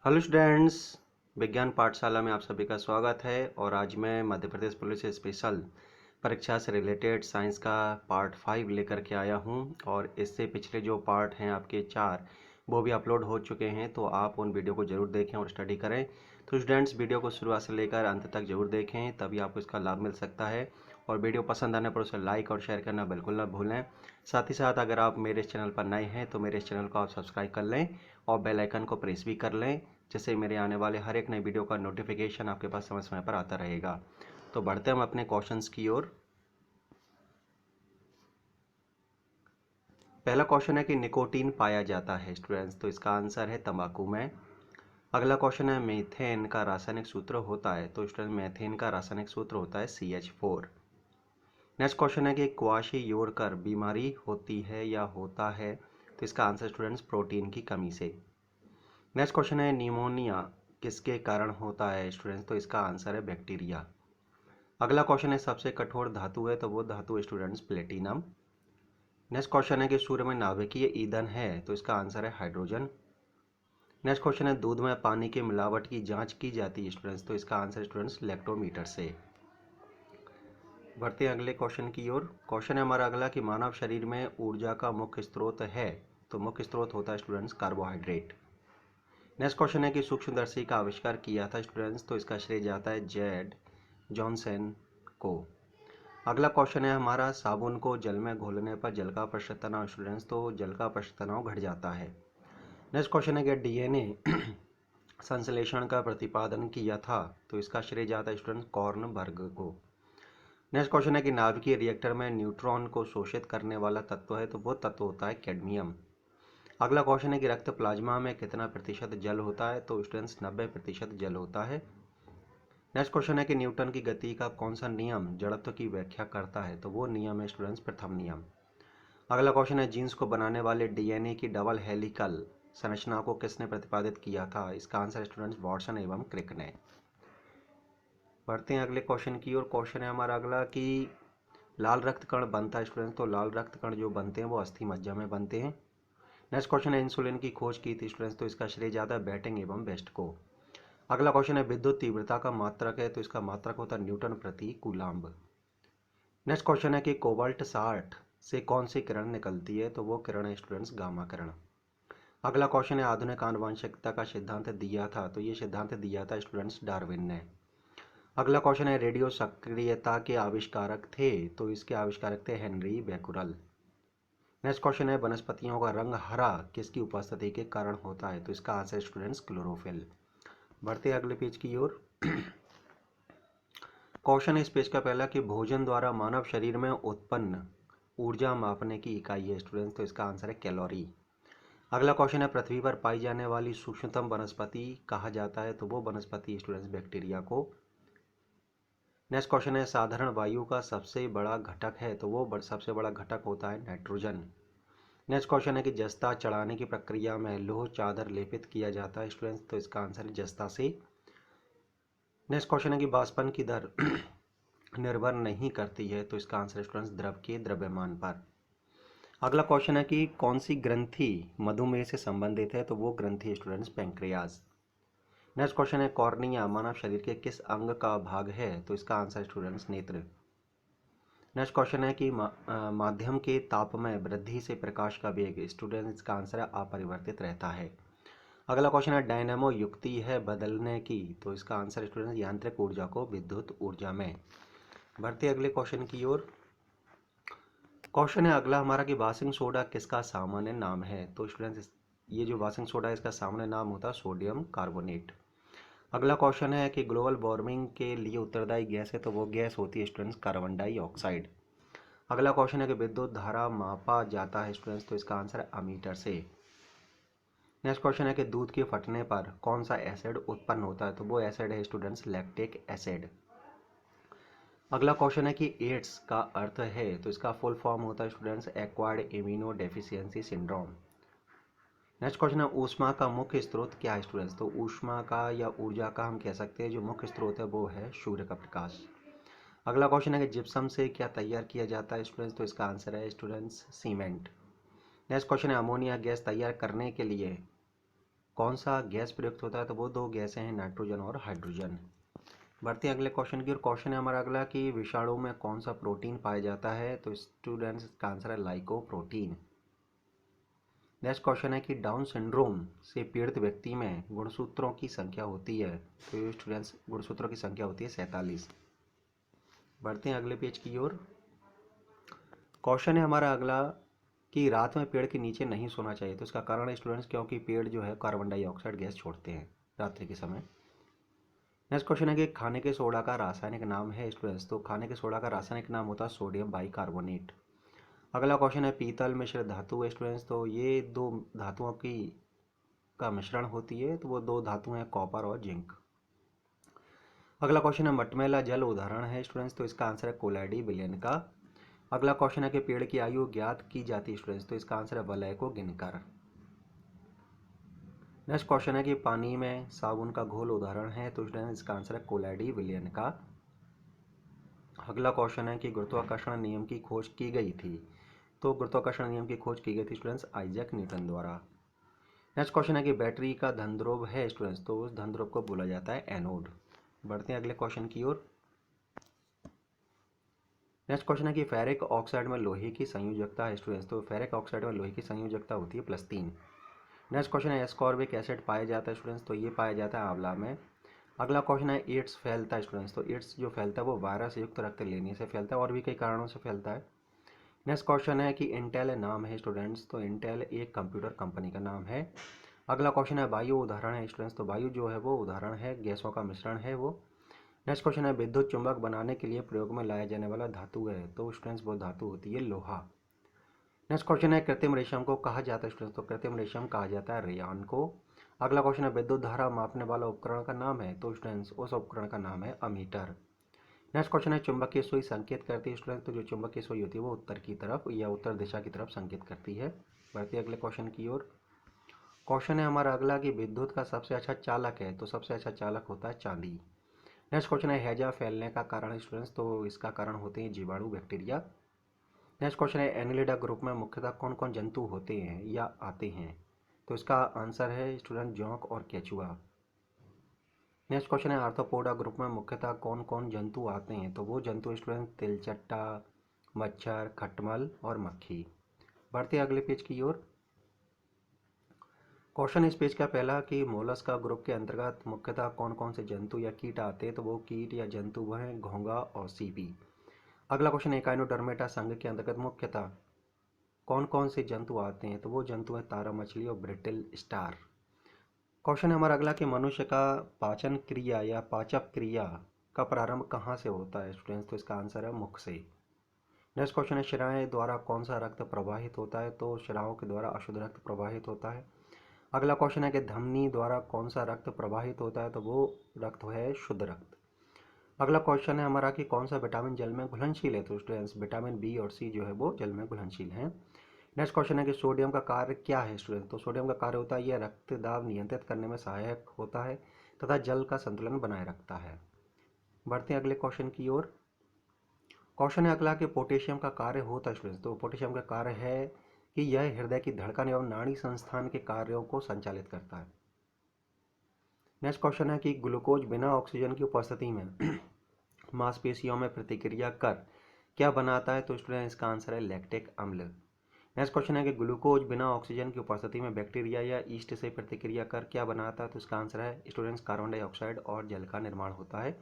Hello students. विज्ञान पाठशाला में आप सभी का स्वागत है। और आज मैं मध्य प्रदेश पुलिस स्पेशल परीक्षा से रिलेटेड साइंस का पार्ट 5 लेकर के आया हूं। और इससे पिछले जो पार्ट हैं आपके 4 वो भी अपलोड हो चुके हैं, तो आप उन वीडियो को ज़रूर देखें और स्टडी करें। तो स्टूडेंट्स, वीडियो को शुरुआत से लेकर अंत तक ज़रूर देखें, तभी आपको इसका लाभ मिल सकता है। और वीडियो पसंद आने पर उसे लाइक और शेयर करना बिल्कुल ना भूलें। साथ ही साथ अगर आप मेरे इस चैनल पर नए हैं तो मेरे इस चैनल को आप सब्सक्राइब कर लें और बेल आइकन को प्रेस भी कर लें, जिससे मेरे आने वाले हर एक नए वीडियो का नोटिफिकेशन आपके पास समय समय पर आता रहेगा। तो बढ़ते हम अपने क्वेश्चंस की ओर। पहला क्वेश्चन है कि निकोटीन पाया जाता है स्टूडेंट्स, तो इसका आंसर है तंबाकू में। अगला क्वेश्चन है मीथेन का रासायनिक सूत्र होता है, तो स्टूडेंट मीथेन का रासायनिक सूत्र होता है CH4। नेक्स्ट क्वेश्चन है कि क्वाशियोरकर बीमारी होती है या होता है, तो इसका आंसर स्टूडेंट्स प्रोटीन की कमी से। नेक्स्ट क्वेश्चन है निमोनिया किसके कारण होता है स्टूडेंट्स, तो इसका आंसर है बैक्टीरिया। अगला क्वेश्चन है सबसे कठोर धातु है, तो वो धातु स्टूडेंट्स प्लेटिनम। नेक्स्ट क्वेश्चन है कि सूर्य में नाभिकीय ईंधन है, तो इसका आंसर है हाइड्रोजन। नेक्स्ट क्वेश्चन है दूध में पानी की मिलावट की जांच की जाती है स्टूडेंट्स, तो इसका आंसर स्टूडेंट्स लैक्टोमीटर से। बढ़ते हैं अगले क्वेश्चन की ओर। क्वेश्चन है हमारा अगला कि मानव शरीर में ऊर्जा का मुख्य स्रोत है, तो मुख्य स्रोत होता है स्टूडेंट्स कार्बोहाइड्रेट। नेक्स्ट क्वेश्चन है कि सूक्ष्मदर्शी का आविष्कार किया था स्टूडेंट्स, तो इसका श्रेय जाता है जेड जॉनसन को। अगला क्वेश्चन है हमारा साबुन को जल में घोलने पर जल का पृष्ठ तनाव स्टूडेंट्स, तो जल का पृष्ठ तनाव घट जाता है। नेक्स्ट क्वेश्चन है कि डीएनए संश्लेषण का प्रतिपादन किया था, तो इसका श्रेय जाता है स्टूडेंट्स कॉर्नबर्ग को। नेक्स्ट क्वेश्चन है कि नाभिकीय रिएक्टर में न्यूट्रॉन को शोषित करने वाला तत्व है, तो वो तत्व होता है कैडमियम। अगला क्वेश्चन है कि रक्त प्लाज्मा में कितना प्रतिशत जल होता है, तो स्टूडेंट्स 90% जल होता है। नेक्स्ट क्वेश्चन है कि न्यूटन की गति का कौन सा नियम जड़त्व की व्याख्या करता है, तो वो नियम है स्टूडेंट्स प्रथम नियम। अगला क्वेश्चन है जीन्स को बनाने वाले डीएनए की डबल हेलिकल संरचना को किसने प्रतिपादित किया था, इसका आंसर स्टूडेंट्स वाटसन एवं क्रिक ने। बढ़ते हैं अगले क्वेश्चन की ओर। क्वेश्चन है हमारा अगला कि लाल रक्त कण बनता है स्टूडेंट्स, तो लाल रक्त कण जो बनते हैं वो अस्थि मज्जा में बनते हैं। नेक्स्ट क्वेश्चन है इंसुलिन की खोज की थी स्टूडेंट्स, तो इसका श्रेय जाता है बैटिंग एवं बेस्ट को। अगला क्वेश्चन है विद्युत तीव्रता का मात्रक है, तो इसका मात्रक होता है न्यूटन प्रति कूलाम्ब। नेक्स्ट क्वेश्चन है कि कोबाल्ट 60 से कौन सी किरण निकलती है, तो वो किरण है स्टूडेंट्स गामा किरण। अगला क्वेश्चन है आधुनिक आनुवंशिकता का सिद्धांत दिया था, तो ये सिद्धांत दिया था स्टूडेंट्स डार्विन ने। अगला क्वेश्चन है रेडियो सक्रियता के आविष्कारक थे, तो इसके आविष्कारक थे हेनरी बैकुरल। नेक्स्ट क्वेश्चन है वनस्पतियों का रंग हरा किसकी उपस्थिति के कारण होता है, तो इसका आंसर स्टूडेंट्स क्लोरोफिल। बढ़ते अगले पेज की ओर। क्वेश्चन है इस पेज का पहला कि भोजन द्वारा मानव शरीर में उत्पन्न ऊर्जा मापने की इकाई है स्टूडेंट्स, तो इसका आंसर है कैलोरी। अगला क्वेश्चन है पृथ्वी पर पाई जाने वाली सूक्ष्मतम वनस्पति कहा जाता है, तो वो वनस्पति स्टूडेंट्स बैक्टीरिया को। नेक्स्ट क्वेश्चन है साधारण वायु का सबसे बड़ा घटक है, तो वो सबसे बड़ा घटक होता है नाइट्रोजन। नेक्स्ट क्वेश्चन है कि जस्ता चढ़ाने की प्रक्रिया में लौह चादर लेपित किया जाता है स्टूडेंट्स, तो इसका आंसर है जस्ता से। नेक्स्ट क्वेश्चन है कि वाष्पन की दर निर्भर नहीं करती है, तो इसका आंसर स्टूडेंट्स द्रव के द्रव्यमान पर। अगला क्वेश्चन है कि कौन सी ग्रंथि मधुमेह से संबंधित है, तो वो ग्रंथि स्टूडेंट्स पैंक्रियाज। नेक्स्ट क्वेश्चन है कॉर्निया मानव शरीर के किस अंग का भाग है, तो इसका आंसर स्टूडेंट्स नेत्र। नेक्स्ट क्वेश्चन है कि माध्यम के ताप में वृद्धि से प्रकाश का वेग स्टूडेंट, इसका आंसर है अपरिवर्तित रहता है। अगला क्वेश्चन है डायनेमो युक्ति है बदलने की, तो इसका आंसर स्टूडेंट यांत्रिक ऊर्जा को विद्युत ऊर्जा में। बढ़ते अगले क्वेश्चन की ओर। क्वेश्चन है अगला हमारा कि वाशिंग सोडा किसका सामान्य नाम है, तो स्टूडेंट्स ये जो वाशिंग सोडा है इसका सामान्य नाम होता है सोडियम कार्बोनेट। अगला क्वेश्चन है कि ग्लोबल वार्मिंग के लिए उत्तरदायी गैस है, तो वो गैस होती है स्टूडेंट्स कार्बन डाइऑक्साइड। अगला क्वेश्चन है कि विद्युत धारा मापा जाता है स्टूडेंट्स, तो इसका आंसर है अमीटर से। नेक्स्ट क्वेश्चन है कि दूध के फटने पर कौन सा एसिड उत्पन्न होता है, तो वो एसिड है स्टूडेंट्स लैक्टिक एसिड। अगला क्वेश्चन है कि एड्स का अर्थ है, तो इसका फुल फॉर्म होता है students acquired immuno deficiency syndrome. Next question है ऊष्मा का मुख्य स्रोत क्या है स्टूडेंट्स, तो ऊष्मा का या ऊर्जा का हम कह सकते हैं जो मुख्य स्रोत है वो है सूर्य का प्रकाश। अगला क्वेश्चन है कि जिप्सम से क्या तैयार किया जाता है स्टूडेंट्स, तो इसका आंसर है स्टूडेंट्स सीमेंट। नेक्स्ट क्वेश्चन है अमोनिया गैस तैयार करने के लिए कौन सा गैस प्रयुक्त होता है, तो वो दो गैसें हैं, नाइट्रोजन और हाइड्रोजन। बढ़ते हैं अगले क्वेश्चन की, और क्वेश्चन है हमारा अगला कि विषाणु में कौन सा प्रोटीन पाया जाता है, तो स्टूडेंट्स इसका आंसर है लाइकोप्रोटीन। नेक्स्ट क्वेश्चन है कि डाउन सिंड्रोम से पीड़ित व्यक्ति में गुणसूत्रों की संख्या होती है, तो स्टूडेंट्स गुणसूत्रों की संख्या होती है 47। बढ़ते हैं अगले पेज की ओर। क्वेश्चन है हमारा अगला कि रात में पेड़ के नीचे नहीं सोना चाहिए, तो इसका कारण है स्टूडेंट्स क्योंकि पेड़ जो है कार्बन डाइऑक्साइड गैस छोड़ते हैं रात्रि के समय। नेक्स्ट क्वेश्चन है कि खाने के सोडा का रासायनिक नाम है स्टूडेंट्स, तो खाने के सोडा का रासायनिक नाम होता है सोडियम बाइकार्बोनेट। अगला क्वेश्चन है पीतल मिश्र धातु है स्टूडेंट्स, तो ये दो धातुओं की का मिश्रण होती है, तो वो दो धातु हैं कॉपर और जिंक। अगला क्वेश्चन है मटमैला जल उदाहरण है स्टूडेंट्स, तो इसका आंसर है कोलाइडी विलयन का। अगला क्वेश्चन है कि पेड़ की आयु ज्ञात की जाती है स्टूडेंट्स, तो इसका आंसर है वलय को गिनकर। नेक्स्ट क्वेश्चन है कि पानी में साबुन का घोल उदाहरण है, तो स्टूडेंट्स इसका आंसर है कोलाइडी विलयन का। अगला क्वेश्चन है कि गुरुत्वाकर्षण नियम की खोज की गई थी, तो गुरुत्वाकर्षण नियम की खोज की गई थी स्टूडेंट्स आइजैक न्यूटन द्वारा। नेक्स्ट क्वेश्चन है कि बैटरी का धन ध्रुव है स्टूडेंट्स, तो उस धन ध्रुव को बोला जाता है एनोड। बढ़ते हैं अगले क्वेश्चन की ओर। नेक्स्ट क्वेश्चन है कि फेरिक ऑक्साइड में लोहे की संयोजकता है स्टूडेंट्स, तो फेरिक ऑक्साइड में लोहे की संयोजकता होती है +3। नेक्स्ट क्वेश्चन है एस्कॉर्बिक एसिड पाया जाता है स्टूडेंट्स, तो ये पाया जाता है आंवला में। अगला क्वेश्चन है एड्स फैलता है स्टूडेंट्स, तो एड्स जो फैलता है वो वायरस युक्त रक्त लेने से फैलता है और भी कई कारणों से फैलता है। नेक्स्ट क्वेश्चन है कि इंटेल नाम है स्टूडेंट्स, तो इंटेल एक कंप्यूटर कंपनी का नाम है। अगला क्वेश्चन है वायु उदाहरण है स्टूडेंट्स, तो वायु जो है वो उदाहरण है, गैसों का मिश्रण है वो। नेक्स्ट क्वेश्चन है विद्युत चुंबक बनाने के लिए प्रयोग में लाया जाने वाला धातु है, तो स्टूडेंट्स वो धातु होती है लोहा। नेक्स्ट क्वेश्चन है कृत्रिम रेशम को कहा जाता है स्टूडेंट्स, तो कृत्रिम रेशम कहा जाता है रेयान को। अगला क्वेश्चन है विद्युत धारा मापने वाला उपकरण का नाम है, तो स्टूडेंट्स उस उपकरण का नाम है अमीटर। नेक्स्ट क्वेश्चन है चुंबकीय सुई संकेत करती है स्टूडेंट्स, तो जो चुंबकीय सुई होती है वो उत्तर की तरफ या उत्तर दिशा की तरफ संकेत करती है। बढ़ती है अगले क्वेश्चन की ओर। क्वेश्चन है हमारा अगला कि विद्युत का सबसे अच्छा चालक है, तो सबसे अच्छा चालक होता है चांदी। नेक्स्ट क्वेश्चन है हैजा फैलने का कारण है स्टूडेंट्स, तो इसका कारण होते हैं जीवाणु बैक्टीरिया। नेक्स्ट क्वेश्चन है एनिलिडा ग्रुप में मुख्यतः कौन कौन जंतु होते हैं या आते हैं, तो इसका आंसर है स्टूडेंट जोंक और केचुआ। नेक्स्ट क्वेश्चन है आर्थ्रोपोडा ग्रुप में मुख्यतः कौन कौन जंतु आते हैं, तो वो जंतु स्टूडेंट तिलचट्टा, मच्छर, खटमल और मक्खी। बढ़ते अगले पेज की ओर। क्वेश्चन इस पेज का पहला कि मोलस्का ग्रुप के अंतर्गत मुख्यतः कौन कौन से जंतु या कीट आते हैं, तो वो कीट या जंतु वह हैं घोंघा और सीपी। अगला क्वेश्चन एकाइनोडर्मेटा संघ के अंतर्गत मुख्यतः कौन कौन से जंतु आते हैं, तो वो जंतु हैं तारा मछली और ब्रिटिल स्टार। क्वेश्चन है हमारा अगला कि मनुष्य का पाचन क्रिया या पाचक क्रिया का प्रारंभ कहाँ से होता है स्टूडेंट्स, तो इसका आंसर है मुख से। नेक्स्ट क्वेश्चन है शिराएं द्वारा कौन सा रक्त प्रवाहित होता है, तो शिराओं के द्वारा अशुद्ध रक्त प्रवाहित होता है। अगला क्वेश्चन है कि धमनी द्वारा कौन सा रक्त प्रवाहित होता है, तो वो रक्त है शुद्ध रक्त। अगला क्वेश्चन है हमारा कि कौन सा विटामिन जल में घुलनशील है, तो स्टूडेंट्स विटामिन बी और सी जो है वो जल में घुलनशील हैं। नेक्स्ट क्वेश्चन है कि सोडियम का कार्य क्या है स्टूडेंट, तो सोडियम का कार्य होता है यह रक्त दाब नियंत्रित करने में सहायक होता है तथा जल का संतुलन बनाए रखता है। बढ़ते हैं अगले क्वेश्चन की ओर। क्वेश्चन है अगला कि पोटेशियम का कार्य होता है स्टूडेंट्स, तो पोटेशियम का कार्य है कि यह हृदय की धड़कन एवं नाड़ी संस्थान के कार्यों को संचालित करता है। नेक्स्ट क्वेश्चन है कि ग्लूकोज बिना ऑक्सीजन की उपस्थिति में मांसपेशियों में प्रतिक्रिया कर क्या बनाता है, तो स्टूडेंट इसका आंसर है लैक्टिक अम्ल। नेक्स्ट क्वेश्चन है कि ग्लूकोज बिना ऑक्सीजन की उपस्थिति में बैक्टीरिया या ईस्ट से प्रतिक्रिया कर क्या बनाता है, तो इसका आंसर है स्टूडेंट्स कार्बन डाइऑक्साइड और जल का निर्माण होता है।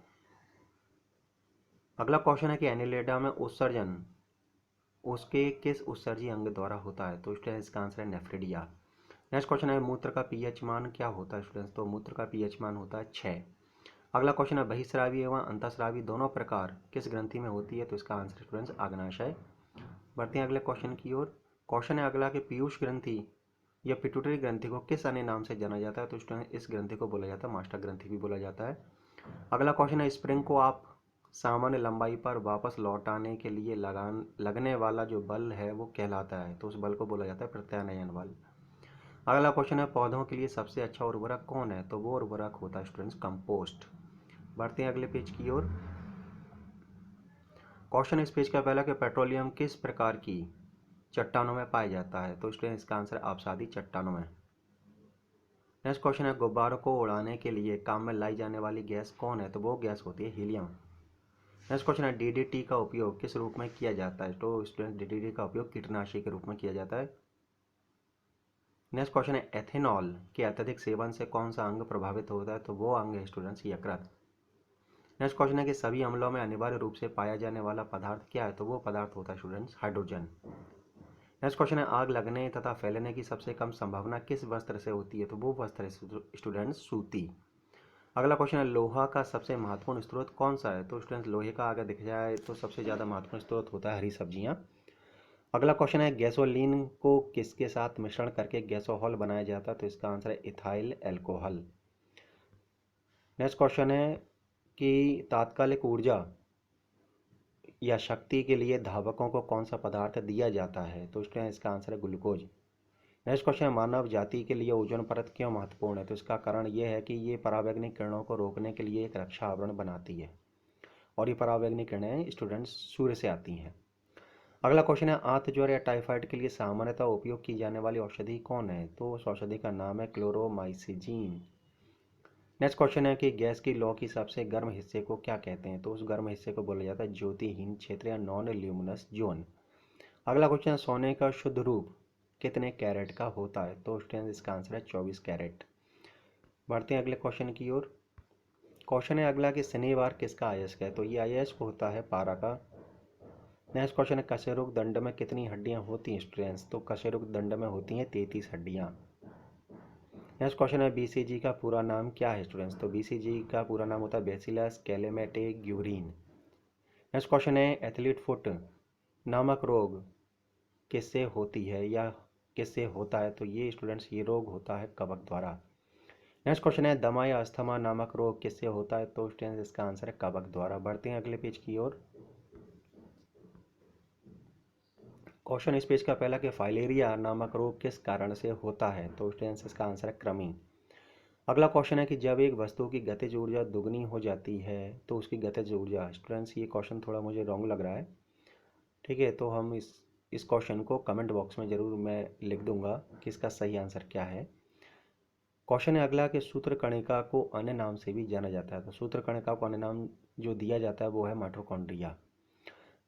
अगला क्वेश्चन है कि एनिलेडा में उत्सर्जन उसके किस उत्सर्जी अंग द्वारा होता है, तो स्टूडेंट्स इसका आंसर है नेफ्रिडिया। नेक्स्ट क्वेश्चन है मूत्र का पीएच मान क्या होता है स्टूडेंट्स, तो मूत्र का पीएच मान होता है 6। अगला क्वेश्चन है बहिस्रावी एवं अंतःस्रावी दोनों प्रकार किस ग्रंथि में होती है, तो इसका आंसर स्टूडेंट्स आग्नाशय। बढ़ते हैं अगले क्वेश्चन की ओर। क्वेश्चन है अगला कि पीयूष ग्रंथि या पिट्यूटरी ग्रंथि को किस अन्य नाम से जाना जाता है, तो स्टूडेंट इस ग्रंथि को बोला जाता है मास्टर ग्रंथि भी बोला जाता है। अगला क्वेश्चन है स्प्रिंग को आप सामान्य लंबाई पर वापस लौटाने के लिए लगने वाला जो बल है वो कहलाता है, तो उस बल को बोला जाता है प्रत्यानयन बल। अगला क्वेश्चन है पौधों के लिए सबसे अच्छा उर्वरक कौन है, तो वो उर्वरक होता है स्टूडेंट्स कंपोस्ट। बढ़ते हैं अगले पेज की ओर। क्वेश्चन इस पेज का पहला कि पेट्रोलियम किस प्रकार की चट्टानों में पाया जाता है, तो स्टूडेंट इसका आंसर आबशादी चट्टानों में। नेक्स्ट क्वेश्चन है गुब्बारों को उड़ाने के लिए काम में लाई जाने वाली गैस कौन है? तो वो गैस होती है हीलियम। नेक्स्ट क्वेश्चन है डीडीटी का उपयोग किस रूप में किया जाता है? तो स्टूडेंट डीडीटी का उपयोग कीटनाशी के रूप में किया जाता है। नेक्स्ट क्वेश्चन है एथेनॉल के अत्यधिक सेवन से कौन सा अंग प्रभावित होता है? तो वो अंग है स्टूडेंट्स यकृत। नेक्स्ट क्वेश्चन है कि सभी अम्लों में अनिवार्य रूप से पाया जाने वाला पदार्थ क्या है? तो वो पदार्थ होता है स्टूडेंट्स हाइड्रोजन। नेक्स्ट क्वेश्चन है आग लगने तथा फैलने की सबसे कम संभावना किस वस्त्र से होती है? तो वो वस्त्र है स्टूडेंट्स सूती। अगला क्वेश्चन है लोहा का सबसे महत्वपूर्ण स्रोत कौन सा है? तो स्टूडेंट्स लोहे का अगर देखा जाए तो सबसे ज़्यादा महत्वपूर्ण स्रोत होता है हरी सब्जियाँ। अगला क्वेश्चन है गैसोलीन को किसके साथ मिश्रण करके गैसोहॉल बनाया जाता है? तो इसका आंसर है इथाइल एल्कोहल। नेक्स्ट क्वेश्चन है कि तात्कालिक ऊर्जा या शक्ति के लिए धावकों को कौन सा पदार्थ दिया जाता है? तो इसका आंसर है ग्लूकोज। नेक्स्ट क्वेश्चन है मानव जाति के लिए ओजोन परत क्यों महत्वपूर्ण है? तो इसका कारण ये है कि ये पराबैंगनी किरणों को रोकने के लिए एक रक्षा आवरण बनाती है और ये पराबैंगनी किरणें स्टूडेंट्स सूर्य से आती हैं। अगला क्वेश्चन है आंत ज्वर या टाइफाइड के लिए सामान्यतः उपयोग की जाने वाली औषधि कौन है? तो उस औषधि का नाम है क्लोरोमाइसिजीन। नेक्स्ट क्वेश्चन है कि गैस की लौ की सबसे गर्म हिस्से को क्या कहते हैं? तो उस गर्म हिस्से को बोला जाता है ज्योतिहीन क्षेत्र या नॉन ल्यूमिनस जोन। अगला क्वेश्चन है सोने का शुद्ध रूप कितने कैरेट का होता है? तो स्टूडेंट्स इसका आंसर है 24 कैरेट। बढ़ते हैं अगले क्वेश्चन की ओर। क्वेश्चन है अगला कि शनिवार किसका अयस्क है? तो ये अयस्क होता है पारा का। नेक्स्ट क्वेश्चन है कशेरुक दंड में कितनी हड्डियां होती हैं स्टूडेंट्स? तो कशेरुक दंड में होती हैं 33 हड्डियां। नेक्स्ट क्वेश्चन है बीसीजी का पूरा नाम क्या है स्टूडेंट्स? तो बीसीजी का पूरा नाम होता है बैसिलस कैलेमेटेग्यूरिन। नेक्स्ट क्वेश्चन है एथलीट फुट नामक रोग किससे होती है या किससे होता है? तो ये स्टूडेंट्स ये रोग होता है कवक द्वारा। नेक्स्ट क्वेश्चन है दमा या अस्थमा नामक रोग किससे होता है? तो स्टूडेंट्स इसका आंसर है कवक द्वारा। बढ़ते हैं अगले पेज की ओर। क्वेश्चन इस पेज का पहला कि फाइलेरिया नामक रोग किस कारण से होता है? तो स्टूडेंट्स इसका आंसर है कृमि। अगला क्वेश्चन है कि जब एक वस्तु की गतिज ऊर्जा दुगनी हो जाती है तो उसकी गतिज ऊर्जा, स्टूडेंट्स ये क्वेश्चन थोड़ा मुझे रॉन्ग लग रहा है, ठीक है, तो हम इस क्वेश्चन को कमेंट बॉक्स में ज़रूर मैं लिख दूंगा कि इसका सही आंसर क्या है। क्वेश्चन है अगला कि सूत्रकणिका को अन्य नाम से भी जाना जाता है। तो सूत्रकणिका को अन्य नाम जो दिया जाता है वो है माइटोकॉन्ड्रिया।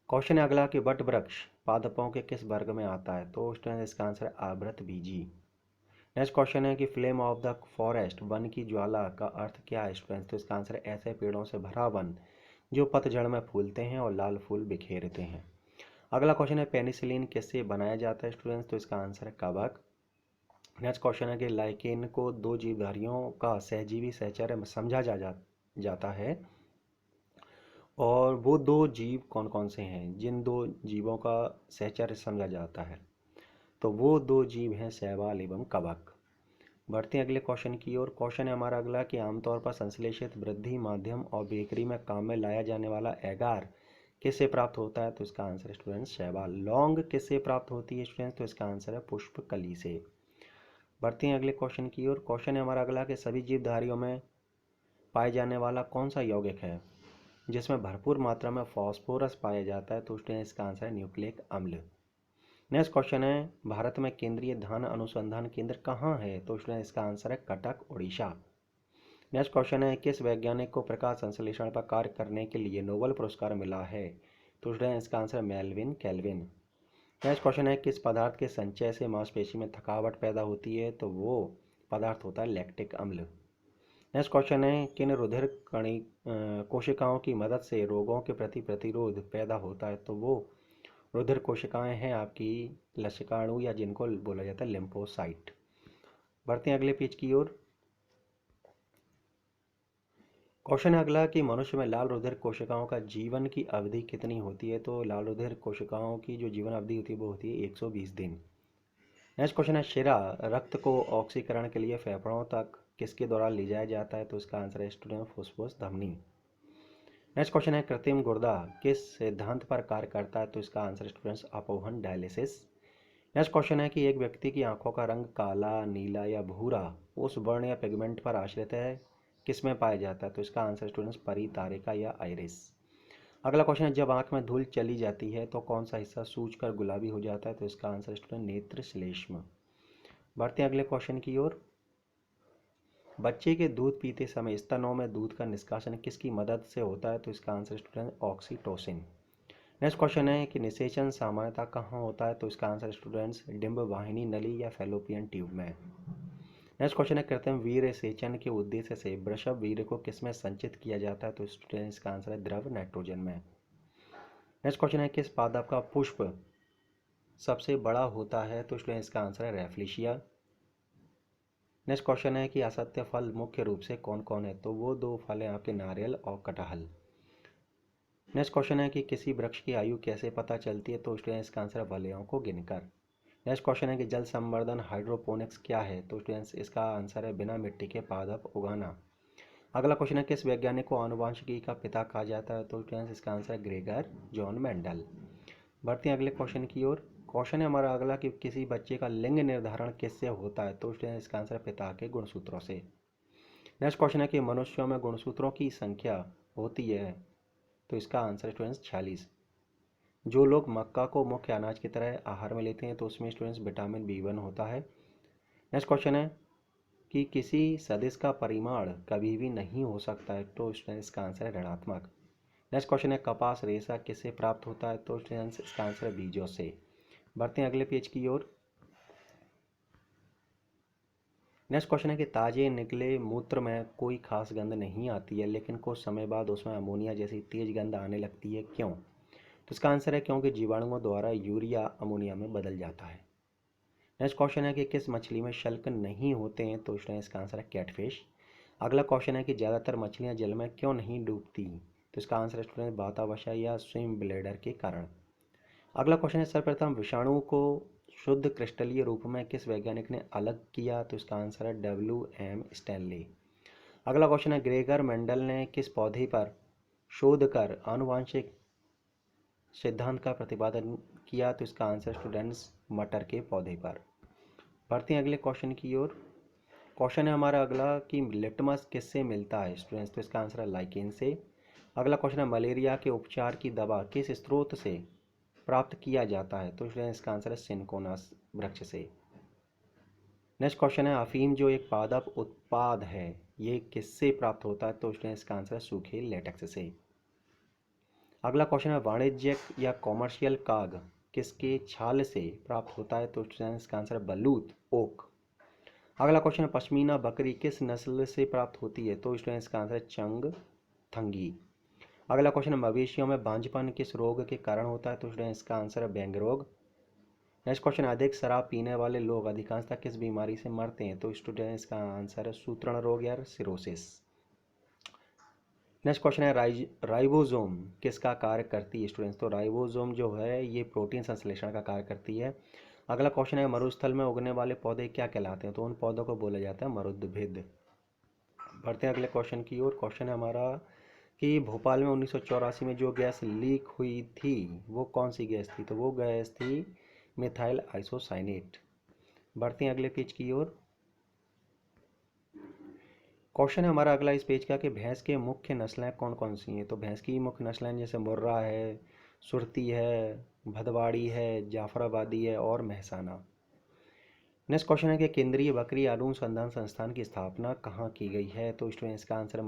क्वेश्चन है अगला कि वट वृक्ष पादपों के किस वर्ग में आता है? तो स्टूडेंट इसका आंसर है आवृतबीजी। नेक्स्ट क्वेश्चन है कि flame of the forest one की ज्वाला का अर्थ क्या है स्टूडेंट्स? तो इसका आंसर है ऐसे पेड़ों से भरा वन जो पतझड़ में फूलते हैं और लाल फूल बिखेरते हैं। अगला क्वेश्चन है पेनिसिलिन किससे बनाया जाता है स्टूडेंट्स? तो इसका आंसर है कवक। नेक्स्ट क्वेश्चन है कि लाइकेन को दो जीवधारियों का सहजीवी सहचर्य समझा जाता है और वो दो जीव कौन कौन से हैं जिन दो जीवों का सहचर्य समझा जाता है? तो वो दो जीव हैं शैवाल एवं कवक। बढ़ते हैं अगले क्वेश्चन की ओर। क्वेश्चन है हमारा अगला कि आमतौर पर संश्लेषित वृद्धि माध्यम और बेकरी में काम में लाया जाने वाला एगार किससे प्राप्त होता है? तो इसका आंसर है स्टूडेंट्स शैवाल। लौंग किससे प्राप्त होती है स्टूडेंट्स? तो इसका आंसर है पुष्पकली से। बढ़ते हैं अगले क्वेश्चन की ओर। क्वेश्चन है हमारा अगला कि सभी जीवधारियों में पाए जाने वाला कौन सा यौगिक है जिसमें भरपूर मात्रा में फॉस्फोरस पाया जाता है? तो स्टूडेंट्स इसका आंसर है न्यूक्लिक अम्ल। नेक्स्ट क्वेश्चन है भारत में केंद्रीय धान अनुसंधान केंद्र कहाँ है? तो स्टूडेंट्स इसका आंसर है कटक उड़ीसा। नेक्स्ट क्वेश्चन है किस वैज्ञानिक को प्रकाश संश्लेषण पर कार्य करने के लिए नोबेल पुरस्कार मिला है? तो स्टूडेंट्स इसका आंसर है मेल्विन कैल्विन। नेक्स्ट क्वेश्चन है किस पदार्थ के संचय से मांसपेशी में थकावट पैदा होती है? तो वो पदार्थ होता है लैक्टिक अम्ल। नेक्स्ट क्वेश्चन है किन रुधिर कणी कोशिकाओं की मदद से रोगों के प्रति प्रतिरोध पैदा होता है? तो वो रुधिर कोशिकाएं हैं आपकी लसिकाणु या जिनको बोला जाता है लिम्फोसाइट। बढ़ते हैं अगले पेज की ओर। क्वेश्चन है अगला कि मनुष्य में लाल रुधिर कोशिकाओं का जीवन की अवधि कितनी होती है? तो लाल रुधिर कोशिकाओं की जो जीवन अवधि होती है वो होती है 120 दिन। नेक्स्ट क्वेश्चन है शिरा रक्त को ऑक्सीकरण के लिए फेफड़ों तक किसके द्वारा ले जाया जाता है? तो इसका आंसर है स्टूडेंट फुस्फुस धमनी। नेक्स्ट क्वेश्चन है कृत्रिम गुर्दा किस सिद्धांत पर कार्य करता है? तो इसका आंसर स्टूडेंट्स अपोहन डायलिसिस। नेक्स्ट क्वेश्चन है कि एक व्यक्ति की आंखों का रंग काला, नीला या भूरा उस वर्ण या पिगमेंट पर आश्रित है किस में पाया जाता है? तो इसका आंसर स्टूडेंट्स परितारिका या आइरिस। अगला क्वेश्चन है जब आंख में धूल चली जाती है तो कौन सा हिस्सा सूजकर गुलाबी हो जाता है? तो इसका आंसर स्टूडेंट नेत्र श्लेष्म। बढ़ते हैं अगले क्वेश्चन की ओर। बच्चे के दूध पीते समय स्तनों में दूध का निष्कासन किसकी मदद से होता है? तो इसका answer student oxytocin. Next question है कि निषेचन सामान्यतः कहाँ होता है? तो इसका आंसर स्टूडेंट्स डिंब वाहिनी नली या फैलोपियन ट्यूब में। नेक्स्ट क्वेश्चन है कृत्रिम वीर्य सेचन के उद्देश्य से वृषभ वीर्य को किसमें संचित किया जाता है? तो स्टूडेंट्स का आंसर है द्रव नाइट्रोजन में। नेक्स्ट क्वेश्चन है किस पादप का पुष्प सबसे बड़ा होता है? तो स्टूडेंट्स का आंसर है रेफ्लिशिया। नेक्स्ट क्वेश्चन है कि असत्य फल मुख्य रूप से कौन कौन है? तो वो दो फल हैं आपके नारियल और कटहल। नेक्स्ट क्वेश्चन है कि किसी वृक्ष की आयु कैसे पता चलती है? तो स्टूडेंट्स का आंसर है वलयों को गिनकर। नेक्स्ट क्वेश्चन है कि जल संवर्धन हाइड्रोपोनिक्स क्या है? तो स्टूडेंट्स इसका आंसर है बिना मिट्टी के पादप उगाना। अगला क्वेश्चन है किस वैज्ञानिक को आनुवंशिकी का पिता कहा जाता है? तो स्टूडेंट्स इसका आंसर है ग्रेगर जॉन मेंडल। बढ़ते हैं अगले क्वेश्चन की ओर। क्वेश्चन है हमारा अगला कि किसी बच्चे का लिंग निर्धारण किससे होता है? तो स्टूडेंट्स इसका आंसर है पिता के गुणसूत्रों से। नेक्स्ट क्वेश्चन है कि मनुष्यों में गुणसूत्रों की संख्या होती है? तो इसका आंसर स्टूडेंट्स 46। जो लोग मक्का को मुख्य अनाज की तरह आहार में लेते हैं तो उसमें स्टूडेंट्स विटामिन B1 होता है। नेक्स्ट क्वेश्चन है कि किसी सदिश का परिमाण कभी भी नहीं हो सकता है? तो स्टूडेंट्स इसका आंसर है ऋणात्मक। नेक्स्ट क्वेश्चन है कपास रेशा किससे प्राप्त होता है? तो स्टूडेंट्स इसका आंसर है बीजों से। बढ़ते हैं अगले पेज की ओर। नेक्स्ट क्वेश्चन है कि ताजे निकले मूत्र में कोई खास गंध नहीं आती है लेकिन कुछ समय बाद उसमें अमोनिया जैसी तेज गंध आने लगती है, क्यों? तो इसका आंसर है क्योंकि जीवाणुओं द्वारा यूरिया अमोनिया में बदल जाता है। नेक्स्ट क्वेश्चन है कि किस मछली में शल्क नहीं होते हैं? तो इसका आंसर है कैटफिश। अगला क्वेश्चन है कि ज़्यादातर मछलियाँ जल में क्यों नहीं डूबती? तो इसका आंसर है स्टूडेंट वातावशा या स्विम ब्लेडर के कारण। अगला क्वेश्चन है सर्वप्रथम विषाणु को शुद्ध क्रिस्टलीय रूप में किस वैज्ञानिक ने अलग किया? तो इसका आंसर है WM स्टैनली। अगला क्वेश्चन है ग्रेगर मेंडल ने किस पौधे पर शोध कर आनुवांशिक सिद्धांत का प्रतिपादन किया? तो इसका आंसर स्टूडेंट्स मटर के पौधे पर। बढ़ते हैं अगले क्वेश्चन की ओर। क्वेश्चन है हमारा अगला कि लिटमस किससे मिलता है? स्टूडेंट्स तो इसका आंसर है लाइकेन से। अगला क्वेश्चन है मलेरिया के उपचार की दवा किस स्रोत से प्राप्त किया जाता है? तो स्टूडेंट्स इसका आंसर है सिनकोनास वृक्ष से। नेक्स्ट क्वेश्चन है अफीम जो एक पादप उत्पाद है ये किससे प्राप्त होता है? तो स्टूडेंट्स इसका आंसर है सूखे लेटेक्स से। अगला क्वेश्चन है वाणिज्यिक या कॉमर्शियल काग किसके छाल से प्राप्त होता है? तो स्टूडेंट्स इसका आंसर है बलूत ओक। अगला क्वेश्चन है पश्मीना बकरी किस नस्ल से प्राप्त होती है? तो स्टूडेंट्स का आंसर है चंग थंगी। अगला क्वेश्चन है मवेशियों में बांझपन किस रोग के कारण होता है? तो स्टूडेंट्स का आंसर है बैंग रोग। नेक्स्ट क्वेश्चन अधिक शराब पीने वाले लोग अधिकांशतः किस बीमारी से मरते हैं? तो स्टूडेंट्स का आंसर है सूत्रण रोग या सिरोसिस। नेक्स्ट क्वेश्चन है राइबोसोम किसका कार्य करती है? स्टूडेंट्स तो राइबोसोम जो है ये प्रोटीन संश्लेषण का कार्य करती है। अगला क्वेश्चन है मरुस्थल में उगने वाले पौधे क्या कहलाते हैं? तो उन पौधों को बोला जाता है मरुद्भिद। बढ़ते हैं अगले क्वेश्चन की ओर। क्वेश्चन है हमारा कि भोपाल में 1984 में जो गैस लीक हुई थी वो कौन सी गैस थी? तो वो गैस थी मिथाइल आइसोसाइनेट। बढ़ते हैं अगले पेज की ओर। क्वेश्चन है हमारा अगला इस पेज का कि भैंस के मुख्य नस्लें कौन कौन सी हैं? तो भैंस की मुख्य नस्लें जैसे मुर्रा है, सुरती है, भदवाड़ी है, जाफराबादी है और महसाना। नेक्स्ट क्वेश्चन है कि केंद्रीय बकरी अनुसंधान संस्थान की स्थापना कहाँ की गई है? तो स्टूडेंट्स का आंसर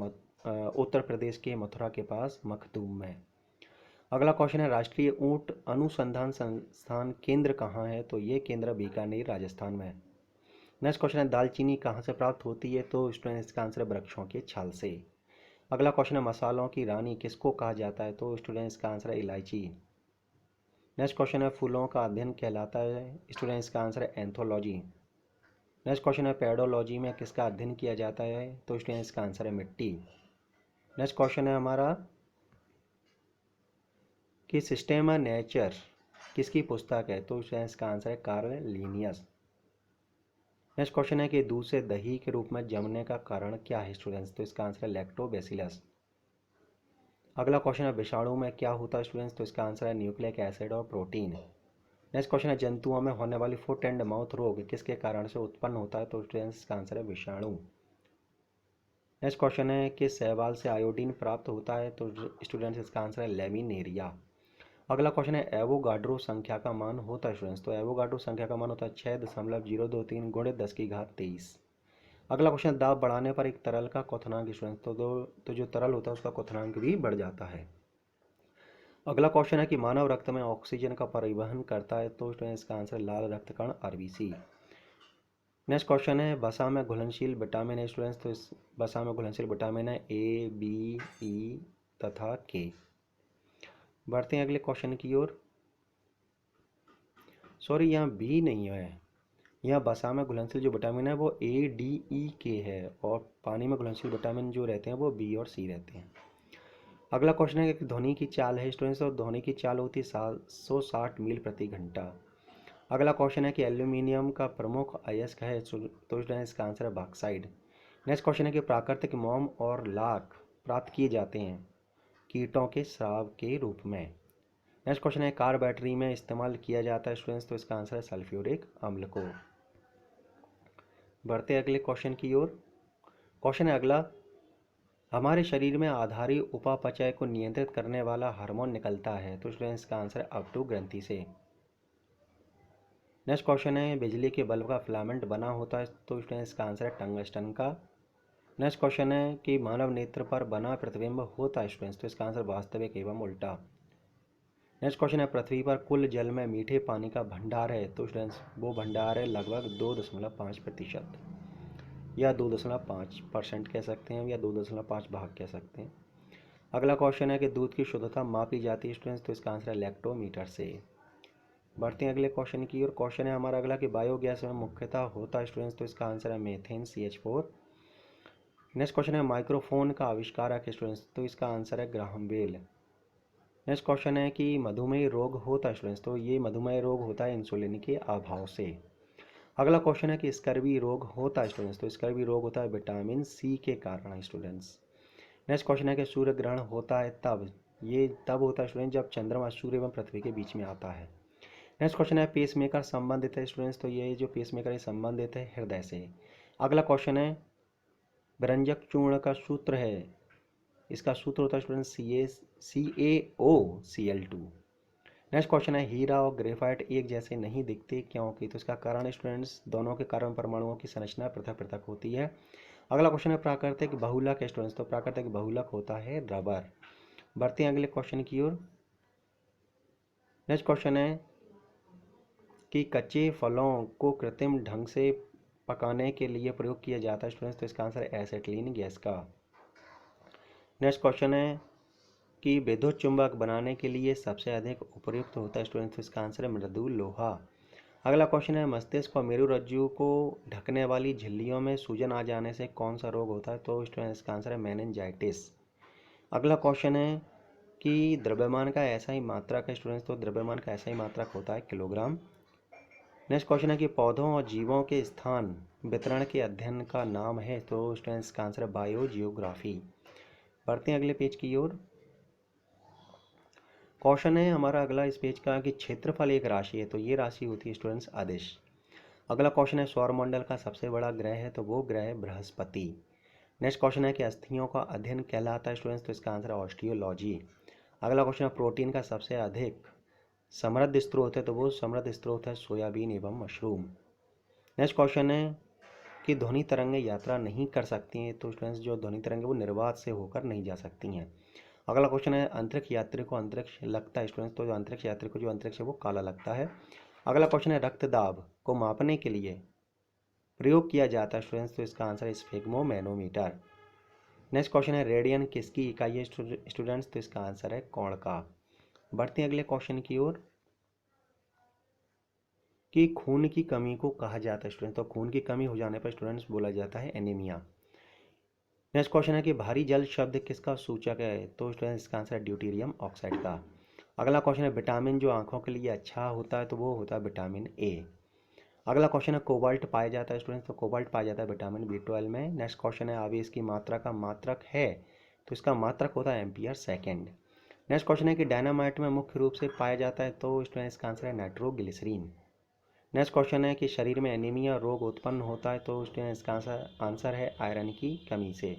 उत्तर प्रदेश के मथुरा के पास मखदूम में। अगला क्वेश्चन है राष्ट्रीय ऊंट अनुसंधान संस्थान केंद्र कहाँ है? तो ये केंद्र बीकानेर राजस्थान में है। नेक्स्ट क्वेश्चन है दालचीनी कहाँ से प्राप्त होती है? तो स्टूडेंट्स का आंसर है वृक्षों के छाल से। अगला क्वेश्चन है मसालों की रानी किसको कहा जाता है? तो स्टूडेंट्स का आंसर है इलायची। नेक्स्ट क्वेश्चन है फूलों का अध्ययन कहलाता है? स्टूडेंट्स का आंसर है एंथोलॉजी। नेक्स्ट क्वेश्चन है पेडोलॉजी में किसका अध्ययन किया जाता है? तो स्टूडेंट्स का आंसर है मिट्टी। नेक्स्ट क्वेश्चन है हमारा कि सिस्टेमा नेचर किसकी पुस्तक है? तो स्टूडेंट्स का आंसर है कार्ल लिनियस। नेक्स्ट क्वेश्चन है कि दूध से दही के रूप में जमने का कारण क्या है? स्टूडेंट्स तो इसका आंसर है लैक्टोबैसिलस। अगला क्वेश्चन है विषाणु में क्या होता है? स्टूडेंट्स तो इसका आंसर है न्यूक्लिक एसिड और प्रोटीन। नेक्स्ट क्वेश्चन है जंतुओं में होने वाली फुट एंड माउथ रोग किसके कारण से उत्पन्न होता है? तो स्टूडेंट्स इसका आंसर है विषाणु। नेक्स्ट क्वेश्चन है कि शैवाल से आयोडीन प्राप्त होता है? तो स्टूडेंट्स इसका आंसर है लेमिनेरिया। अगला क्वेश्चन है एवोगाड्रो संख्या का मान होता है? स्टूडेंट्स तो एवोगाड्रो संख्या का मान होता है 6.023 × 10⁻23। अगला क्वेश्चन, दाब बढ़ाने पर एक तरल का क्वथनांक स्टूडेंट, तो जो तरल होता है उसका क्वथनांक भी बढ़ जाता है। अगला क्वेश्चन है कि मानव रक्त में ऑक्सीजन का परिवहन करता है, तो स्टूडेंट इसका आंसर लाल रक्त कण आरबीसी। नेक्स्ट क्वेश्चन है, वसा में घुलनशील विटामिन है स्टूडेंट्स, तो इस वसा में घुलनशील विटामिन है ए, बी, ई तथा के। बढ़ते हैं अगले क्वेश्चन की ओर। सॉरी, यहाँ बी नहीं है, यहाँ वसा में घुलनशील जो विटामिन है वो ए, डी, ई, के है, और पानी में घुलनशील विटामिन जो रहते हैं वो बी और सी रहते हैं। अगला क्वेश्चन है कि ध्वनि की चाल है स्टूडेंट्स, और ध्वनि की चाल होती है 760 मील प्रति घंटा। अगला क्वेश्चन है कि एल्यूमिनियम का प्रमुख अयस्क है, तो स्टूडेंट्स इसका आंसर है बॉक्साइड। नेक्स्ट क्वेश्चन है कि प्राकृतिक मोम और लाख प्राप्त किए जाते हैं कीटों के स्राव के रूप में। नेक्स्ट क्वेश्चन है, कार बैटरी में इस्तेमाल किया जाता है स्टूडेंट्स, तो इसका आंसर है सल्फ्यूरिक अम्ल को। बढ़ते अगले क्वेश्चन की ओर। क्वेश्चन है अगला, हमारे शरीर में आधारी उपापचय को नियंत्रित करने वाला हार्मोन निकलता है, तो स्टूडेंट्स का आंसर है अपटू ग्रंथि से। नेक्स्ट क्वेश्चन है, बिजली के बल्ब का फिलामेंट बना होता है, तो स्टूडेंट्स का आंसर है टंगस्टन का। नेक्स्ट क्वेश्चन है कि मानव नेत्र पर बना प्रतिबिंब होता है स्टूडेंट्स, तो इसका आंसर वास्तविक एवं उल्टा। नेक्स्ट क्वेश्चन है, पृथ्वी पर कुल जल में मीठे पानी का भंडार है, तो स्टूडेंट्स वो भंडार है लगभग 2.5% या 2.5% कह सकते हैं, या 2.5 भाग कह सकते हैं। अगला क्वेश्चन है कि दूध की शुद्धता मापी जाती है स्टूडेंट्स, तो इसका आंसर है लैक्टोमीटर से। बढ़ते हैं अगले क्वेश्चन की ओर। क्वेश्चन है हमारा अगला कि बायोगैस में मुख्यतः होता है स्टूडेंट्स, तो इसका आंसर है मीथेन CH4। नेक्स्ट क्वेश्चन है, माइक्रोफोन का आविष्कारक है स्टूडेंट्स, तो इसका आंसर है ग्राहम बेल। नेक्स्ट क्वेश्चन है कि मधुमेह रोग होता है स्टूडेंट्स, तो ये मधुमेह रोग होता है इंसुलिन के अभाव से। अगला क्वेश्चन है कि स्कर्वी रोग होता है स्टूडेंट्स, तो स्कर्वी रोग होता है विटामिन सी के कारण स्टूडेंट्स। नेक्स्ट क्वेश्चन है कि सूर्य ग्रहण होता है तब, ये तब होता है स्टूडेंट जब चंद्रमा सूर्य एवं पृथ्वी के बीच में आता है। नेक्स्ट क्वेश्चन है, पेसमेकर संबंधित है स्टूडेंट्स, तो ये जो पेसमेकर है संबंधित है हृदय से। अगला क्वेश्चन है, व्यंजक चूर्ण का सूत्र है, इसका सूत्र होता है student CaCO Cl2। Next question है, हीरा और ग्रेफाइट एक जैसे नहीं दिखते क्योंकि, तो इसका कारण स्टूडेंट्स दोनों के कार्बन परमाणुओं की संरचना पृथक पृथक होती है। अगला क्वेश्चन है, प्राकृतिक बहुलक है स्टूडेंट्स, तो प्राकृतिक बहुलक होता है रबर। बढ़ते हैं अगले क्वेश्चन की ओर। नेक्स्ट क्वेश्चन है कि कच्चे फलों को कृत्रिम ढंग से पकाने के लिए प्रयोग किया जाता है स्टूडेंट्स, तो इसका आंसर है एसिटिलीन गैस का। नेक्स्ट क्वेश्चन है कि विद्युत चुंबक बनाने के लिए सबसे अधिक उपयुक्त होता है स्टूडेंट्स, तो इसका आंसर है मृदु लोहा। अगला क्वेश्चन है, मस्तिष्क और मेरुरज्जु को ढकने वाली झिल्लियों में सूजन आ जाने से कौन सा रोग होता है, तो स्टूडेंट्स इसका आंसर है मेनिंजाइटिस। अगला क्वेश्चन है कि द्रव्यमान का ऐसा ही मात्रक है स्टूडेंट्स, तो द्रव्यमान का ऐसा ही मात्रक होता है किलोग्राम। नेक्स्ट क्वेश्चन है कि पौधों और जीवों के स्थान वितरण के अध्ययन का नाम है, तो स्टूडेंट्स का आंसर है बायोजियोग्राफी। बढ़ते हैं अगले पेज की ओर। क्वेश्चन है हमारा अगला इस पेज का कि क्षेत्रफल एक राशि है, तो ये राशि होती है स्टूडेंट्स अदिश। अगला क्वेश्चन है, सौरमंडल का सबसे बड़ा ग्रह है, तो वो ग्रह है बृहस्पति। नेक्स्ट क्वेश्चन है कि अस्थियों का अध्ययन कहलाता है स्टूडेंट्स, तो इसका आंसर है ऑस्टियोलॉजी। अगला क्वेश्चन है, प्रोटीन का सबसे अधिक समृद्ध स्रोत है, तो वो समृद्ध स्रोत है सोयाबीन एवं मशरूम। नेक्स्ट क्वेश्चन है कि ध्वनि तरंगें यात्रा नहीं कर सकती हैं, तो स्टूडेंट्स जो ध्वनि तरंगें वो निर्वात से होकर नहीं जा सकती हैं। अगला क्वेश्चन है, अंतरिक्ष यात्री को अंतरिक्ष लगता है स्टूडेंट्स, तो जो अंतरिक्ष यात्री को जो अंतरिक्ष है वो काला लगता है। अगला क्वेश्चन है, रक्तदाब को मापने के लिए प्रयोग किया जाता है स्टूडेंट्स, तो इसका आंसर है स्फिग्मोमैनोमीटर। नेक्स्ट क्वेश्चन है, रेडियन किसकी इकाई है स्टूडेंट्स, तो इसका आंसर है कोण का। बढ़ते हैं अगले क्वेश्चन की ओर कि खून की कमी को कहा जाता है स्टूडेंट्स, तो खून की कमी हो जाने पर स्टूडेंट्स बोला जाता है एनीमिया। नेक्स्ट क्वेश्चन है कि भारी जल शब्द किसका सूचक है, तो स्टूडेंट्स इसका आंसर है ड्यूटेरियम ऑक्साइड का। अगला क्वेश्चन है, विटामिन जो आंखों के लिए अच्छा होता है, तो वो होता है विटामिन ए। अगला क्वेश्चन है, कोबाल्ट पाया जाता है स्टूडेंट्स, तो कोबाल्ट पाया जाता है विटामिन B12 में। नेक्स्ट क्वेश्चन है, आवेश की मात्रा का मात्रक है, तो इसका मात्रक होता है एम्पियर सेकेंड। नेक्स्ट क्वेश्चन है कि डायनामाइट में मुख्य रूप से पाया जाता है, तो स्टूडेंट्स इसका आंसर है नाइट्रोग्लिसरीन। नेक्स्ट क्वेश्चन है कि शरीर में एनीमिया रोग उत्पन्न होता है, तो स्टूडेंट्स इसका आंसर है आयरन की कमी से।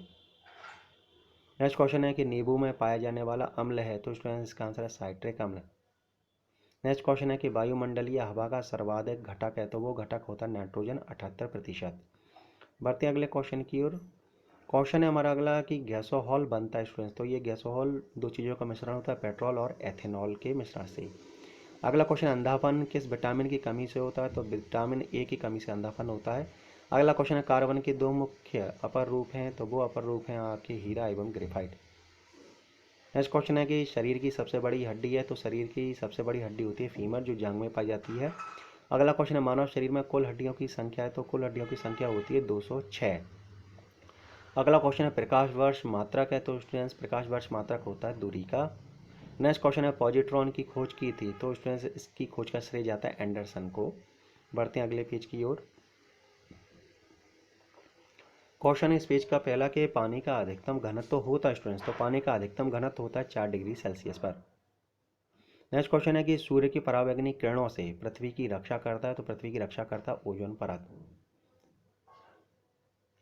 नेक्स्ट क्वेश्चन है कि नींबू में पाया जाने वाला अम्ल है, तो स्टूडेंट्स इसका आंसर है साइट्रिक अम्ल। नेक्स्ट क्वेश्चन है कि वायुमंडलीय हवा का सर्वाधिक घटक है, तो वो घटक होता है नाइट्रोजन 78%। बढ़ते हैं अगले क्वेश्चन की ओर। क्वेश्चन है हमारा अगला कि गैसोहॉल बनता है स्टूडेंट्स, तो ये गैसोहॉल दो चीज़ों का मिश्रण होता है, पेट्रोल और एथेनॉल के मिश्रण से। अगला क्वेश्चन, अंधापन किस विटामिन की कमी से होता है, तो विटामिन ए की कमी से अंधापन होता है। अगला क्वेश्चन है कार्बन के दो मुख्य अपर रूप हैं, तो वो अपर रूप हैं आपके हीरा एवं ग्रेफाइट। नेक्स्ट क्वेश्चन है कि शरीर की सबसे बड़ी हड्डी है, तो शरीर की सबसे बड़ी हड्डी होती है फीमर, जो जांघ में पाई जाती है। अगला क्वेश्चन है मानव शरीर में कुल हड्डियों की संख्या है, तो कुल हड्डियों की संख्या होती है 206। अगला क्वेश्चन है प्रकाश वर्ष मात्रक है, तो स्टूडेंट्स प्रकाश वर्ष मात्रक होता है दूरी का। नेक्स्ट क्वेश्चन है पॉजिट्रॉन की खोज की थी, तो स्टूडेंट्स इसकी खोज का श्रेय जाता है एंडरसन को। बढ़ते हैं अगले पेज की ओर। क्वेश्चन इस पेज का पहला कि पानी का अधिकतम घनत्व होता है स्टूडेंट्स, तो पानी का अधिकतम घनत्व होता है 4 डिग्री सेल्सियस पर। नेक्स्ट क्वेश्चन है कि सूर्य की परावैंगनी किरणों से पृथ्वी की रक्षा करता है, तो पृथ्वी की रक्षा करता है ओजोन परत।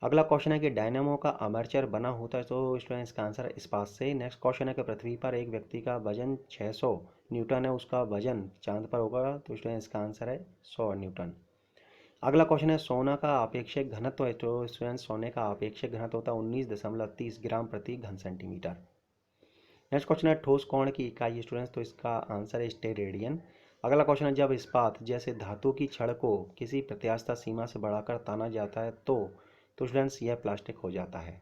अगला क्वेश्चन है कि डायनामो का आर्मेचर बना होता है, तो स्टूडेंट्स का आंसर है इस्पात से। नेक्स्ट क्वेश्चन है कि पृथ्वी पर एक व्यक्ति का वजन 600 न्यूटन है, उसका वजन चांद पर होगा, तो स्टूडेंट्स का आंसर है 100 न्यूटन। अगला क्वेश्चन है सोना का आपेक्षिक घनत्व है, तो स्टूडेंट्स सोने का आपेक्षिक घनत्व होता है 19.30 ग्राम प्रति घन सेंटीमीटर। नेक्स्ट क्वेश्चन है ठोस कोण की इकाई स्टूडेंट्स, तो इसका आंसर है स्टेरेडियन। अगला क्वेश्चन है जब इस्पात जैसे धातु की छड़ को किसी प्रत्यास्थ सीमा से बढ़ाकर ताना जाता है तो स्टूडेंट्स यह प्लास्टिक हो जाता है।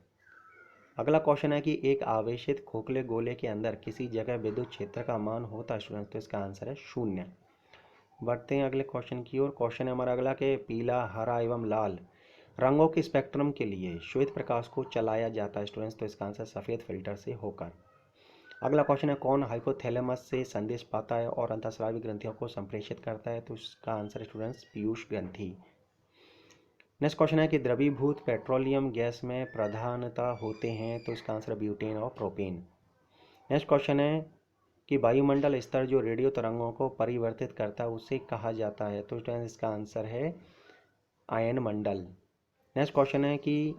अगला क्वेश्चन है कि एक आवेशित खोखले गोले के अंदर किसी जगह विद्युत क्षेत्र का मान होता है स्टूडेंट्स, तो इसका आंसर है 0। बढ़ते हैं अगले क्वेश्चन की ओर। क्वेश्चन है हमारा अगला कि पीला, हरा एवं लाल रंगों के स्पेक्ट्रम के लिए श्वेत प्रकाश को चलाया जाता है स्टूडेंट्स, तो इसका आंसर सफ़ेद फिल्टर से होकर। अगला क्वेश्चन है कौन हाइपोथैलेमस से संदेश पाता है और अंतःस्रावी ग्रंथियों को संप्रेषित करता है, तो इसका आंसर है स्टूडेंट्स पीयूष ग्रंथि। नेक्स्ट क्वेश्चन है कि द्रवीभूत पेट्रोलियम गैस में प्रधानता होते हैं, तो इसका आंसर ब्यूटेन और प्रोपेन। नेक्स्ट क्वेश्चन है कि वायुमंडल स्तर जो रेडियो तरंगों को परिवर्तित करता है उसे कहा जाता है, तो स्टूडेंट्स इसका आंसर है आयन मंडल। नेक्स्ट क्वेश्चन है कि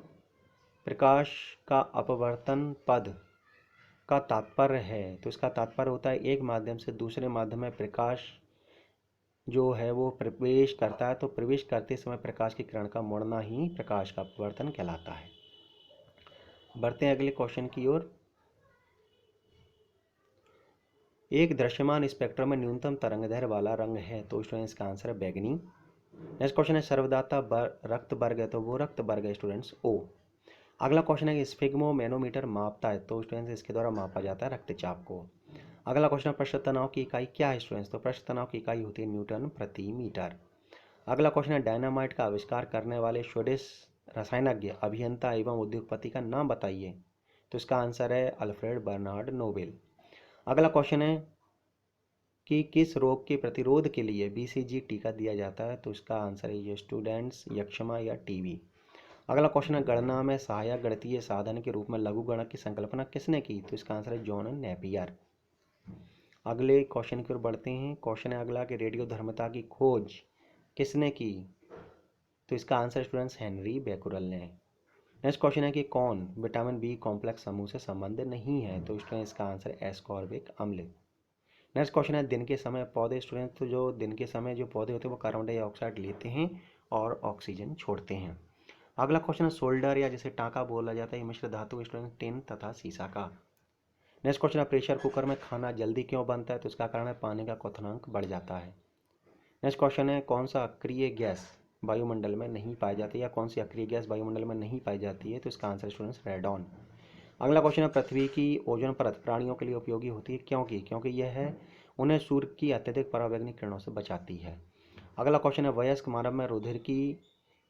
प्रकाश का अपवर्तन पद का तात्पर्य है, तो इसका तात्पर्य होता है एक माध्यम से दूसरे माध्यम में प्रकाश जो है वो प्रवेश करता है, तो प्रवेश करते समय प्रकाश की किरण का मुड़ना ही प्रकाश का अपवर्तन कहलाता है। बढ़ते हैं अगले क्वेश्चन की ओर। एक दृश्यमान स्पेक्ट्रम में न्यूनतम तरंगदैर्घ्य वाला रंग है, तो स्टूडेंट्स का आंसर है बैगनी। नेक्स्ट क्वेश्चन है सर्वदाता रक्त वर्ग है, तो वो रक्त वर्ग है स्टूडेंट्स ओ। अगला क्वेश्चन है कि स्फिग्मो मैनोमीटर मापता है, तो स्टूडेंट्स इसके द्वारा मापा जाता है रक्तचाप को। अगला क्वेश्चन है पृष्ठ तनाव की इकाई क्या है स्टूडेंट्स, तो पृष्ठ तनाव की इकाई होती है न्यूटन प्रति मीटर। अगला क्वेश्चन है डायनामाइट का आविष्कार करने वाले स्वीडिश रसायनज्ञ, अभियंता एवं उद्योगपति का नाम बताइए, तो इसका आंसर है अल्फ्रेड बर्नार्ड नोबेल। अगला क्वेश्चन है कि किस रोग के प्रतिरोध के लिए बीसीजी टीका दिया जाता है, तो इसका आंसर है ये स्टूडेंट्स यक्ष्मा या टीबी। अगला क्वेश्चन है गणना में सहायक गणितीय साधन के रूप में लघु गणक की संकल्पना किसने की, तो इसका आंसर है जॉन नेपियर। अगले क्वेश्चन की ओर बढ़ते हैं। क्वेश्चन है अगला कि रेडियो धर्मता की खोज किसने की, तो इसका आंसर स्टूडेंट्स हेनरी बैकुरल ने। नेक्स्ट क्वेश्चन है कि कौन विटामिन बी कॉम्प्लेक्स समूह से संबंधित नहीं है, तो स्टूडेंट्स इसका आंसर है एस्कॉर्बिक अम्ल। नेक्स्ट क्वेश्चन है दिन के समय पौधे स्टूडेंट्स, तो जो दिन के समय जो पौधे होते हैं वो कार्बन डाइऑक्साइड लेते हैं और ऑक्सीजन छोड़ते हैं। अगला क्वेश्चन है सोल्डर या जिसे टाँका बोला जाता है मिश्र धातु स्टूडेंट टिन तथा सीसा का। नेक्स्ट क्वेश्चन है प्रेशर कुकर में खाना जल्दी क्यों बनता है, तो इसका कारण है पानी का क्वथनांक बढ़ जाता है। नेक्स्ट क्वेश्चन है कौन सा अक्रिय गैस वायुमंडल में नहीं पाई जाती या कौन सी अक्रिय गैस वायुमंडल में नहीं पाई जाती है, तो इसका आंसर स्टूडेंट्स रेडॉन। अगला क्वेश्चन है पृथ्वी की ओजोन परत प्राणियों के लिए उपयोगी होती है क्योंकि यह है उन्हें सूर्य की अत्यधिक परावैंगनिक किरणों से बचाती है। अगला क्वेश्चन है वयस्क मानव में रुधिर की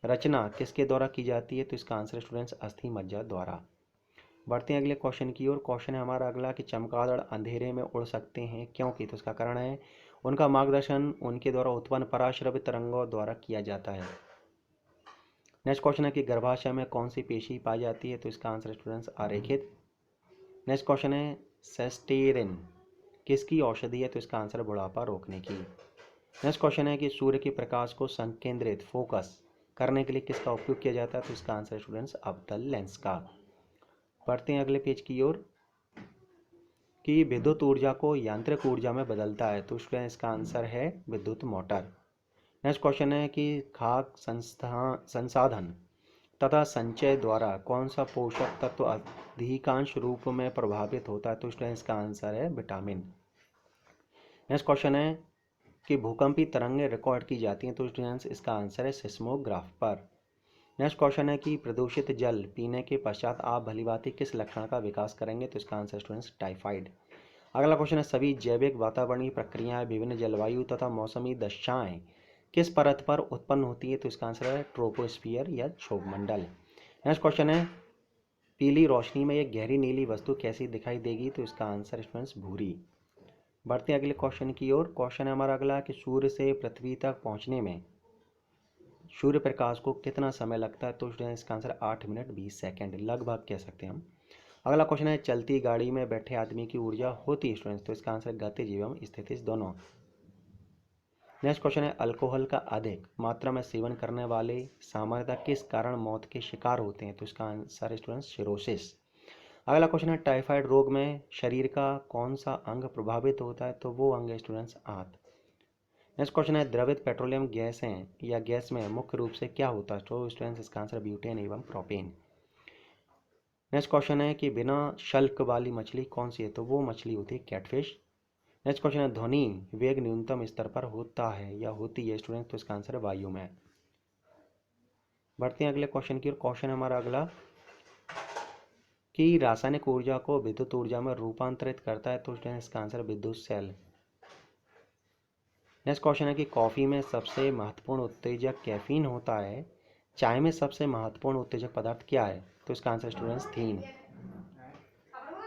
रचना किसके द्वारा की जाती है, तो इसका आंसर स्टूडेंट्स अस्थि मज्जा द्वारा। बढ़ते हैं अगले क्वेश्चन की ओर। क्वेश्चन है हमारा अगला कि चमगादड़ अंधेरे में उड़ सकते हैं क्योंकि, तो इसका कारण है उनका मार्गदर्शन उनके द्वारा उत्पन्न पराश्रवित तरंगों द्वारा किया जाता है। नेक्स्ट क्वेश्चन है कि गर्भाशय में कौन सी पेशी पाई जाती है, तो इसका आंसर स्टूडेंट्स आरेखित। नेक्स्ट क्वेश्चन है सेस्टेरिन किसकी औषधि है, तो इसका आंसर बुढ़ापा रोकने की। नेक्स्ट क्वेश्चन है कि सूर्य के प्रकाश को संकेंद्रित फोकस करने के लिए किसका उपयोग किया जाता है, तो इसका आंसर स्टूडेंट्स अवतल लेंस का। पढ़ते हैं अगले पेज की ओर कि विद्युत ऊर्जा को यांत्रिक ऊर्जा में बदलता है, तो स्टूडेंट्स इसका आंसर है विद्युत मोटर। नेक्स्ट क्वेश्चन है कि खाद्य संसाधन तथा संचय द्वारा कौन सा पोषक तत्व अधिकांश रूप में प्रभावित होता है? तो स्टूडेंट्स इसका आंसर है विटामिन। नेक्स्ट क्वेश्चन है कि भूकंपी तरंगें रिकॉर्ड की जाती हैं, तो स्टूडेंट्स इसका आंसर है सिस्मोग्राफ पर। नेक्स्ट क्वेश्चन है कि प्रदूषित जल पीने के पश्चात आप भलीभांति किस लक्षण का विकास करेंगे? तो इसका आंसर स्टूडेंट्स टाइफाइड। अगला क्वेश्चन है सभी जैविक वातावरणीय प्रक्रियाएं विभिन्न जलवायु तथा मौसमी दशाएं किस परत पर उत्पन्न होती है? तो इसका आंसर है ट्रोपोस्फियर या क्षोभमंडल। नेक्स्ट क्वेश्चन है पीली रोशनी में एक गहरी नीली वस्तु कैसी दिखाई देगी? तो इसका आंसर स्टूडेंट्स भूरी। बढ़ते हैं अगले क्वेश्चन की ओर। क्वेश्चन है हमारा अगला कि सूर्य से पृथ्वी तक पहुंचने में सूर्य प्रकाश को कितना समय लगता है? तो स्टूडेंट्स इसका आंसर 8 मिनट 20 सेकेंड लगभग कह सकते हैं हम। अगला क्वेश्चन है चलती गाड़ी में बैठे आदमी की ऊर्जा होती है स्टूडेंट्स? तो इसका आंसर गतिज एवं स्थितिज दोनों। नेक्स्ट क्वेश्चन है अल्कोहल का अधिक मात्रा में सेवन करने वाले सामान्यतः किस कारण मौत के शिकार होते हैं? तो इसका आंसर स्टूडेंट्स सिरोसिस। अगला क्वेश्चन है टाइफाइड रोग में शरीर का कौन सा अंग प्रभावित होता है? तो वो अंग है स्टूडेंट्स आंत। नेक्स्ट क्वेश्चन है द्रवित पेट्रोलियम गैसें या गैस में मुख्य रूप से क्या होता है? तो स्टूडेंट्स इसका आंसर ब्यूटेन एवं प्रोपेन। नेक्स्ट क्वेश्चन है कि बिना शल्क वाली मछली कौन सी है? तो वो मछली होती है कैटफिश। नेक्स्ट क्वेश्चन है ध्वनि वेग न्यूनतम स्तर पर होता है या होती है स्टूडेंट्स? तो इसका आंसर है वायु में। बढ़ते हैं अगले क्वेश्चन की ओर। क्वेश्चन है हमारा अगला कि रासायनिक ऊर्जा को विद्युत ऊर्जा में रूपांतरित करता है? तो स्टूडेंट्स इसका आंसर विद्युत सेल। नेक्स्ट क्वेश्चन है कि कॉफ़ी में सबसे महत्वपूर्ण उत्तेजक कैफीन होता है, चाय में सबसे महत्वपूर्ण उत्तेजक पदार्थ क्या है? तो इसका आंसर स्टूडेंट्स थीन।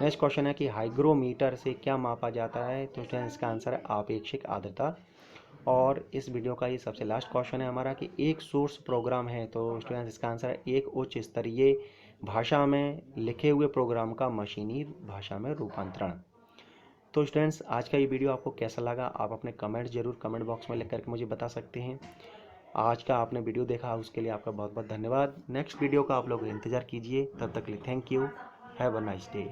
नेक्स्ट क्वेश्चन है कि हाइग्रोमीटर से क्या मापा जाता है? तो स्टूडेंट्स इसका आंसर है आपेक्षिक आर्द्रता। और इस वीडियो का ये सबसे लास्ट क्वेश्चन है हमारा कि एक सोर्स प्रोग्राम है, तो स्टूडेंट्स इसका आंसर है एक उच्च स्तरीय भाषा में लिखे हुए प्रोग्राम का मशीनी भाषा में रूपांतरण। तो स्टूडेंट्स आज का ये वीडियो आपको कैसा लगा आप अपने कमेंट्स जरूर कमेंट बॉक्स में लिख करके मुझे बता सकते हैं। आज का आपने वीडियो देखा उसके लिए आपका बहुत बहुत धन्यवाद। नेक्स्ट वीडियो का आप लोग इंतज़ार कीजिए, तब तक के लिए thank you, have a nice day.